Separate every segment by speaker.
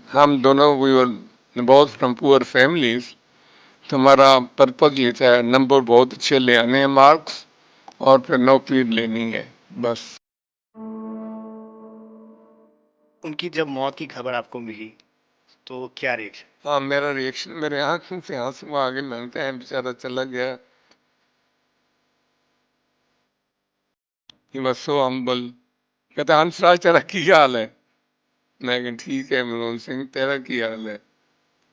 Speaker 1: हम दोनों we were both from poor families. तो हमारा पर्पज ये था नंबर बहुत अच्छे ले आने हैं, मार्क्स, और फिर नौकरी लेनी है, बस।
Speaker 2: उनकी जब मौत की खबर आपको मिली तो क्या रिएक्शन?
Speaker 1: हाँ, मेरा रिएक्शन, मेरे आंखों से आंसू आ गए। लगता है बेचारा चला गया। He was so humble. कहता हंसराज तेरा की हाल है? मैं कहा ठीक है मनोज सिंह, तेरा की हाल है?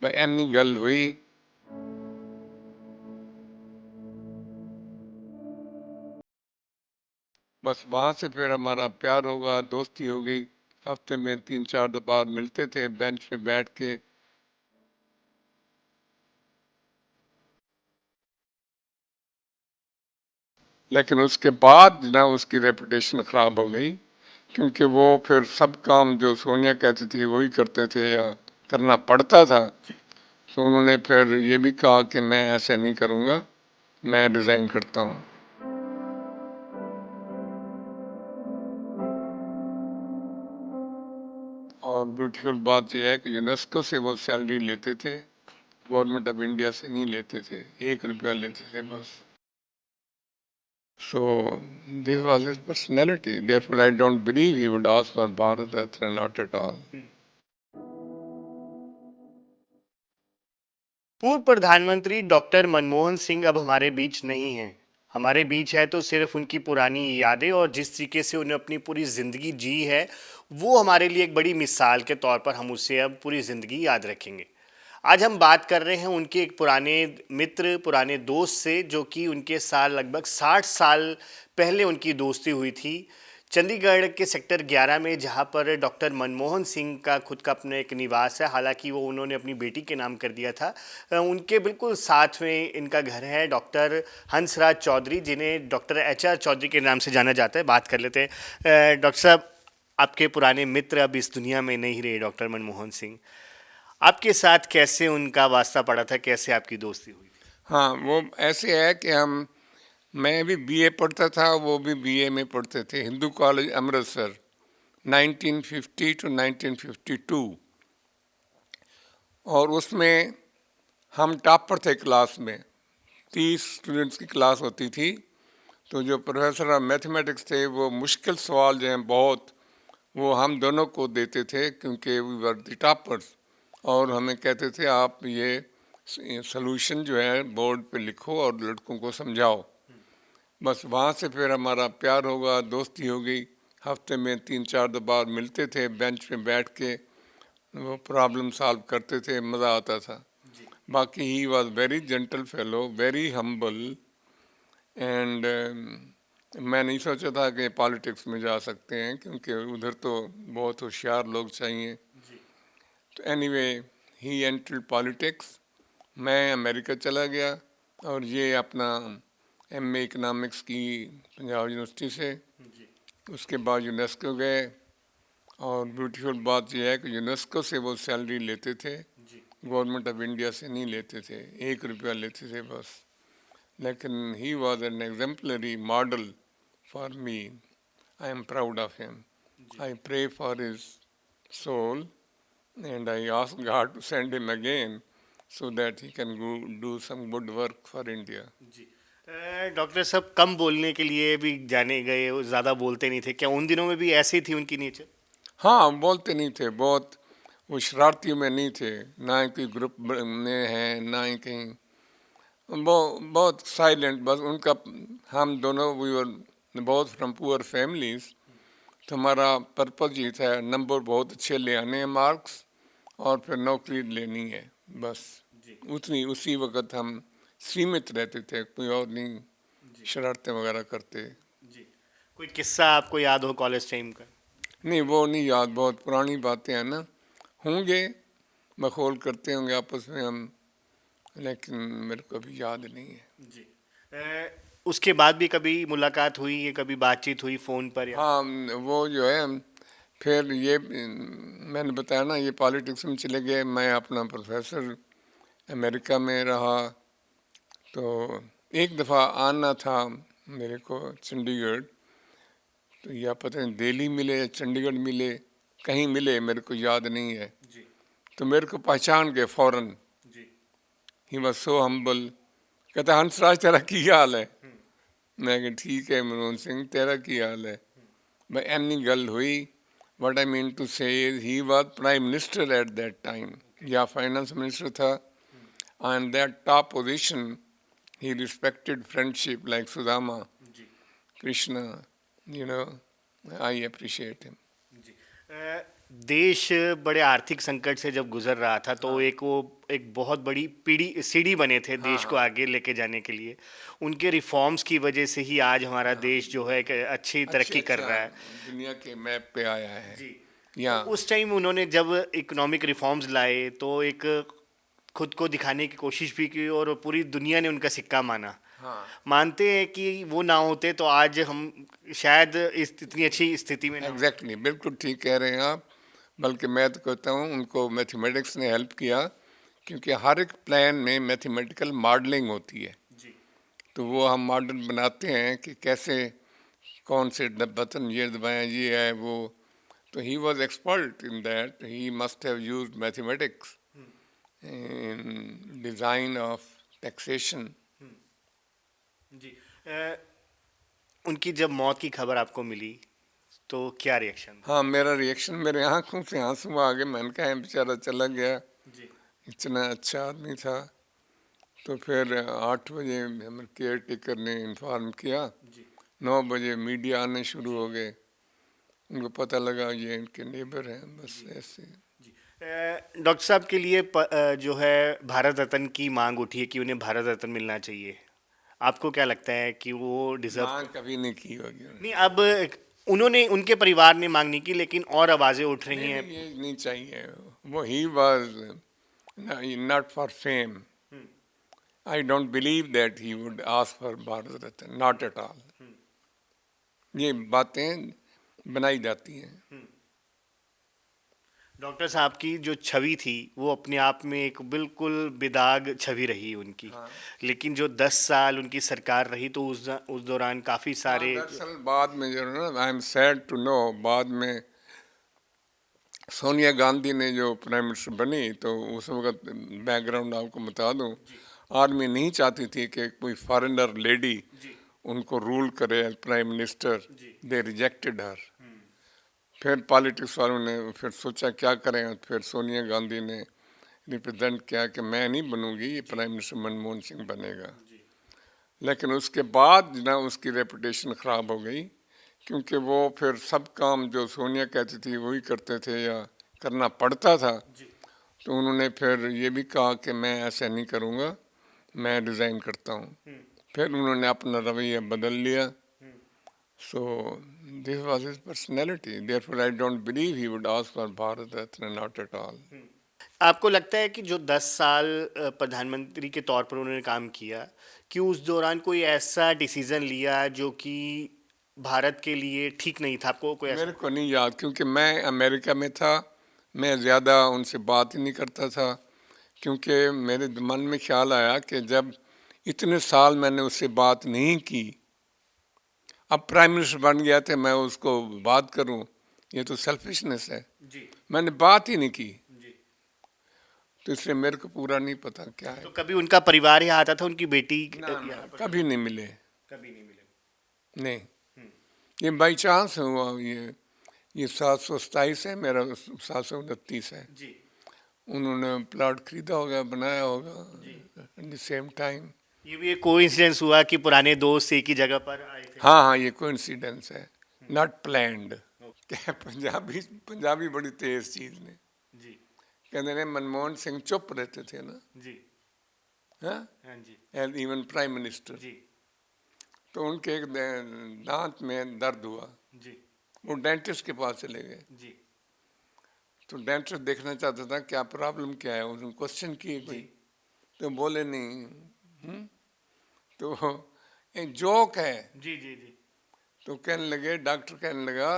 Speaker 1: भाई एनी गल हुई। बस वहां से फिर हमारा प्यार होगा, दोस्ती हो गई। हफ्ते में 3-4 बार मिलते थे बेंच पे बैठ के। लेकिन उसके बाद ना उसकी रेपुटेशन खराब हो गई, क्योंकि वो फिर सब काम जो सोनिया कहती थी वही करते थे, या करना पड़ता था। तो उन्होंने फिर ये भी कहा कि मैं ऐसे नहीं करूँगा, मैं रिज़ाइन करता हूँ। और ब्यूटीफुल बात यह है कि यूनेस्को से वो सैलरी लेते थे, गवर्नमेंट ऑफ इंडिया से नहीं लेते थे। 1 रुपया लेते थे बस। So this was his personality. Therefore, I don't believe he would ask for Bharat Ratra, not at all.
Speaker 2: पूर्व प्रधानमंत्री डॉक्टर मनमोहन सिंह अब हमारे बीच नहीं हैं। हमारे बीच है तो सिर्फ उनकी पुरानी यादें, और जिस तरीके से उन्हें अपनी पूरी ज़िंदगी जी है वो हमारे लिए एक बड़ी मिसाल के तौर पर हम उसे अब पूरी ज़िंदगी याद रखेंगे। आज हम बात कर रहे हैं उनके एक पुराने मित्र, पुराने दोस्त से, जो कि उनके साथ लगभग 60 साल पहले उनकी दोस्ती हुई थी चंडीगढ़ के सेक्टर 11 में, जहां पर डॉक्टर मनमोहन सिंह का खुद का अपना एक निवास है। हालांकि वो उन्होंने अपनी बेटी के नाम कर दिया था। उनके बिल्कुल साथ में इनका घर है। डॉक्टर हंसराज चौधरी, जिन्हें डॉक्टर HR चौधरी के नाम से जाना जाता है। बात कर लेते हैं। डॉक्टर साहब, आपके पुराने मित्र अब इस दुनिया में नहीं रहे, डॉक्टर मनमोहन सिंह। आपके साथ कैसे उनका वास्ता पड़ा था, कैसे आपकी दोस्ती हुई थी?
Speaker 1: हाँ, वो ऐसे है कि मैं भी बीए पढ़ता था, वो भी बीए में पढ़ते थे, हिंदू कॉलेज अमृतसर, 1950 टू 1952। और उसमें हम टॉपर थे क्लास में। 30 स्टूडेंट्स की क्लास होती थी। तो जो प्रोफेसर ऑफ मैथमेटिक्स थे वो मुश्किल सवाल जो हैं बहुत, वो हम दोनों को देते थे, क्योंकि वी वर द टॉपर्स। और हमें कहते थे आप ये सॉल्यूशन जो है बोर्ड पे लिखो और लड़कों को समझाओ। बस वहाँ से फिर हमारा प्यार होगा, दोस्ती हो गई। हफ्ते में 3-4 बार मिलते थे बेंच पे बैठ के, वो प्रॉब्लम सॉल्व करते थे, मज़ा आता था।
Speaker 2: जी।
Speaker 1: बाकी he was very gentle fellow, very humble. And मैं नहीं सोचा था कि पॉलिटिक्स में जा सकते हैं, क्योंकि उधर तो बहुत होशियार लोग चाहिए।
Speaker 2: जी।
Speaker 1: तो एनीवे, ही एंटर्ड पॉलिटिक्स। मैं अमेरिका चला गया, और ये अपना MA इकनॉमिक्स की पंजाब यूनिवर्सिटी से।
Speaker 2: जी।
Speaker 1: उसके बाद यूनेस्को गए। और ब्यूटीफुल बात यह है कि यूनेस्को से वो सैलरी लेते थे,
Speaker 2: जी।
Speaker 1: गवर्नमेंट ऑफ इंडिया से नहीं लेते थे। 1 रुपया लेते थे बस। लेकिन he was an exemplary model for me. I am proud of him.
Speaker 2: जी।
Speaker 1: I pray for his soul, and I ask God to send him again so that he can go do some good work for India.
Speaker 2: जी। Doctor साहब कम बोलने के लिए भी जाने गए, वो ज़्यादा बोलते नहीं थे। क्या उन दिनों में भी ऐसी थी उनकी नेचर?
Speaker 1: हाँ, बोलते नहीं थे बहुत। वो शरारतियों में नहीं थे, ना ही कोई ग्रुप में है, ना ही कहीं। वो बहुत साइलेंट, बस उनका। हम दोनों वी वर बहुत फ्रॉम पुअर फैमिलीज। तो हमारा पर्पज ये था नंबर बहुत अच्छे ले आने हैं, मार्क्स, और फिर नौकरी लेनी है, बस।
Speaker 2: जी।
Speaker 1: उतनी उसी वक्त हम सीमित रहते थे, कोई और नहीं
Speaker 2: जी।
Speaker 1: शरारतें वगैरह करते।
Speaker 2: जी। कोई किस्सा आपको याद हो कॉलेज टाइम का?
Speaker 1: नहीं, वो नहीं याद, बहुत पुरानी बातें हैं ना। होंगे, मखौल करते होंगे आपस में हम, लेकिन मेरे को अभी याद नहीं है।
Speaker 2: जी। उसके बाद भी कभी मुलाकात हुई है, कभी बातचीत हुई फ़ोन पर या?
Speaker 1: हाँ, वो जो है, फिर ये मैंने बताया ना, ये पॉलिटिक्स में चले गए। मैं अपना प्रोफेसर अमेरिका में रहा। तो एक दफ़ा आना था मेरे को चंडीगढ़। तो या पता नहीं दिल्ली मिले या चंडीगढ़ मिले, कहीं मिले, मेरे को याद नहीं है।
Speaker 2: जी।
Speaker 1: तो मेरे को पहचान गए फौरन।
Speaker 2: जी।
Speaker 1: He was so humble. कहता हंसराज तेरा की हाल है? मैं कहा ठीक है मनमोहन सिंह, तेरा की हाल है? भाई एनी गल हुई। What I mean to say he was prime minister at that time, या फाइनेंस मिनिस्टर था, and that top position he respected friendship like Sudama,
Speaker 2: जी।
Speaker 1: Krishna, you know, I appreciate him.
Speaker 2: जी। देश बड़े आर्थिक संकट से जब गुजर रहा था तो एक बहुत बड़ी सीढ़ी बने थे देश को आगे लेके जाने के लिए। उनके रिफॉर्म्स की वजह से ही आज हमारा देश जो है एक अच्छी तरक्की कर रहा है।
Speaker 1: दुनिया के मैप पे आया है।
Speaker 2: जी। तो
Speaker 1: या
Speaker 2: उस टाइम उन्होंने जब इकोनॉमिक रिफॉर्म्स लाए तो एक खुद को दिखाने की कोशिश भी की और पूरी दुनिया ने उनका सिक्का माना।
Speaker 1: हाँ,
Speaker 2: मानते हैं कि वो ना होते तो आज हम शायद इतनी अच्छी स्थिति में ना होते।
Speaker 1: एग्जैक्टली, बिल्कुल ठीक कह रहे हैं आप। बल्कि मैं तो कहता हूँ उनको मैथमेटिक्स ने हेल्प किया, क्योंकि हर एक प्लान में मैथमेटिकल मॉडलिंग होती है।
Speaker 2: जी।
Speaker 1: तो वो हम मॉडल बनाते हैं कि कैसे, कौन से बटन ये दबाएं, ये है वो। तो he was expert in that, he must have used mathematics in design of taxation.
Speaker 2: जी। उनकी जब मौत की खबर आपको मिली तो क्या रिएक्शन था?
Speaker 1: हाँ, मेरा रिएक्शन, मेरे आंखों से आंसू आ गए। मैंने कहा बेचारा चला गया,
Speaker 2: जी।
Speaker 1: इतना अच्छा आदमी था। तो फिर 8 बजे हमें केयर टेकर ने इन्फॉर्म किया,
Speaker 2: जी।
Speaker 1: 9 बजे मीडिया आने शुरू हो गए, उनको पता लगा ये इनके नेबर हैं, बस ऐसे।
Speaker 2: जी। डॉक्टर साहब के लिए जो है भारत रत्न की मांग उठी है कि उन्हें भारत रत्न मिलना चाहिए। आपको क्या लगता है कि वो डिजर्व
Speaker 1: मांग कभी नहीं की होगी उन्होंने।
Speaker 2: नहीं, अब उन्होंने उनके परिवार ने मांग नहीं की लेकिन और आवाजें उठ रही
Speaker 1: नहीं
Speaker 2: हैं।
Speaker 1: नहीं, ये नहीं चाहिए। वो he was not for fame. I don't believe that he would ask for Bharat Ratna, not at all. ये बातें बनाई जाती हैं।
Speaker 2: डॉक्टर साहब की जो छवि थी वो अपने आप में एक बिल्कुल बेदाग छवि रही उनकी।
Speaker 1: हाँ
Speaker 2: लेकिन जो 10 साल उनकी सरकार रही तो उस दौरान काफ़ी
Speaker 1: हाँ,
Speaker 2: सारे
Speaker 1: दरअसल बाद में जो है ना, I am sad to know, बाद में सोनिया गांधी ने जो प्राइम मिनिस्टर बनी, तो उस वक्त बैकग्राउंड आपको बता दूं, आर्मी नहीं चाहती थी कि कोई फॉरेनर लेडी
Speaker 2: जी।
Speaker 1: उनको रूल करे एज प्राइम मिनिस्टर।
Speaker 2: जी।
Speaker 1: They rejected her. फिर पॉलिटिक्स वालों ने फिर सोचा क्या करें, फिर सोनिया गांधी ने रिप्रेजेंट किया कि मैं नहीं बनूंगी, ये प्राइम मिनिस्टर मनमोहन सिंह बनेगा। लेकिन उसके बाद ना उसकी रेपुटेशन ख़राब हो गई, क्योंकि वो फिर सब काम जो सोनिया कहती थी वही करते थे या करना पड़ता था। तो उन्होंने फिर ये भी कहा कि मैं ऐसा नहीं करूँगा, मैं रिज़ाइन करता हूँ। फिर उन्होंने अपना रवैया बदल लिया। So this was his personality, therefore I don't believe he would ask for Bharat Ratna, not at all.
Speaker 2: आपको लगता है कि जो 10 साल प्रधानमंत्री के तौर पर उन्होंने काम किया कि उस दौरान कोई ऐसा डिसीजन लिया जो कि भारत के लिए ठीक नहीं था? आपको कोई
Speaker 1: मेरे
Speaker 2: ऐसा?
Speaker 1: को नहीं याद, क्योंकि मैं अमेरिका में था, मैं ज़्यादा उनसे बात ही नहीं करता था। क्योंकि मेरे मन में ख्याल आया कि जब इतने साल मैंने उससे बात नहीं की, अब प्राइम मिनिस्टर बन गया तो मैं उसको बात करूं, ये तो सेल्फिशनेस है।
Speaker 2: जी।
Speaker 1: मैंने बात ही नहीं की,
Speaker 2: जी।
Speaker 1: तो इसलिए मेरे को पूरा नहीं पता क्या
Speaker 2: तो
Speaker 1: है।
Speaker 2: कभी उनका परिवार यहाँ आता था, उनकी बेटी
Speaker 1: ना ना,
Speaker 2: यहाँ पर?
Speaker 1: कभी नहीं मिले।
Speaker 2: कभी नहीं मिले।
Speaker 1: नहीं, ये बाई चांस हुआ। ये 727 है, मेरा 729 है।
Speaker 2: जी।
Speaker 1: उन्होंने प्लॉट खरीदा होगा, बनाया होगा एट द सेम टाइम।
Speaker 2: ये भी एक कोइंसिडेंस हुआ कि पुराने दोस्त एक ही जगह पर आए थे।
Speaker 1: हाँ हाँ, ये कोइंसिडेंस है, नॉट प्लैंड। क्या पंजाबी, पंजाबी बड़ी तेज चीज ने।
Speaker 2: जी।
Speaker 1: कहते हैं मनमोहन सिंह चुप रहते थे ना,
Speaker 2: जी।
Speaker 1: हाँ,
Speaker 2: हाँ जी।
Speaker 1: As even prime minister.
Speaker 2: जी।
Speaker 1: तो उनके एक दांत में दर्द हुआ,
Speaker 2: जी।
Speaker 1: वो डेंटिस्ट के पास चले गए।
Speaker 2: जी।
Speaker 1: तो डेंटिस्ट देखना चाहता था क्या प्रॉब्लम क्या है, उसने क्वेश्चन किए कोई, तो बोले नहीं। तो एक जोक है।
Speaker 2: जी। जी। जी।
Speaker 1: तो कहने लगे, डॉक्टर कहने लगा,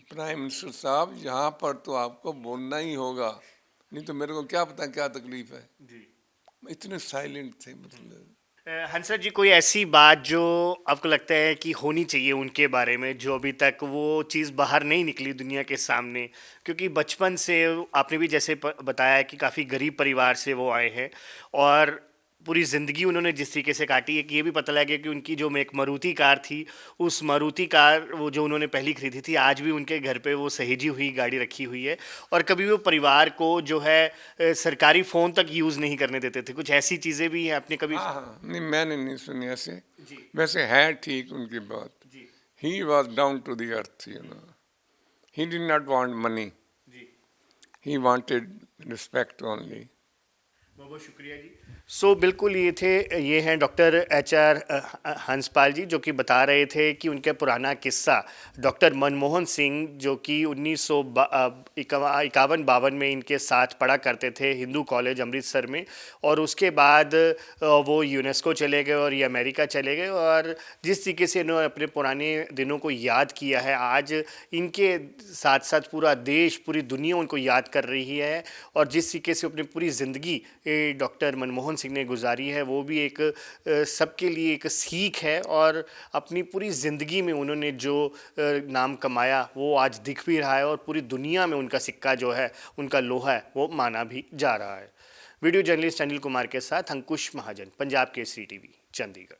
Speaker 1: प्राइम मिनिस्टर साहब यहाँ पर तो आपको बोलना ही होगा, नहीं तो मेरे को क्या पता क्या तकलीफ है।
Speaker 2: जी।
Speaker 1: इतने साइलेंट थे, मतलब।
Speaker 2: हंसराज जी, कोई ऐसी बात जो आपको लगता है कि होनी चाहिए उनके बारे में, जो अभी तक वो चीज़ बाहर नहीं निकली दुनिया के सामने? क्योंकि बचपन से आपने भी जैसे बताया है कि काफ़ी गरीब परिवार से वो आए हैं, और पूरी ज़िंदगी उन्होंने जिस तरीके से काटी है कि ये भी पता लगा कि उनकी जो एक मारुति कार थी, उस मारुति कार वो जो उन्होंने पहली खरीदी थी, आज भी उनके घर पे वो सहेजी हुई गाड़ी रखी हुई है। और कभी वो परिवार को जो है सरकारी फ़ोन तक यूज़ नहीं करने देते थे। कुछ ऐसी चीज़ें भी हैं, आपने कभी?
Speaker 1: हाँ हाँ, नहीं मैंने नहीं सुनी ऐसे।
Speaker 2: जी।
Speaker 1: वैसे है ठीक उनकी बात।
Speaker 2: जी।
Speaker 1: He was down to the earth, you know, he did not want money,
Speaker 2: जी।
Speaker 1: He wanted respect only.
Speaker 2: बहुत बहुत शुक्रिया जी। बिल्कुल ये हैं doctor H R Hanspal ji, जो कि बता रहे थे कि उनका पुराना किस्सा डॉक्टर मनमोहन सिंह, जो कि 1951-52 में इनके साथ पढ़ा करते थे हिंदू कॉलेज अमृतसर में, और उसके बाद वो यूनेस्को चले गए और ये अमेरिका चले गए। और जिस तरीके से इन्होंने अपने पुराने दिनों को याद किया है, आज इनके साथ साथ पूरा देश, पूरी दुनिया उनको याद कर रही है। और जिस तरीके से अपनी पूरी ज़िंदगी डॉक्टर मनमोहन सिंह ने गुजारी है, वो भी एक सबके लिए एक सीख है। और अपनी पूरी ज़िंदगी में उन्होंने जो नाम कमाया वो आज दिख भी रहा है, और पूरी दुनिया में उनका सिक्का जो है, उनका लोहा है, वो माना भी जा रहा है। वीडियो जर्नलिस्ट अनिल कुमार के साथ अंकुश महाजन, पंजाब केसरी टीवी, चंडीगढ़।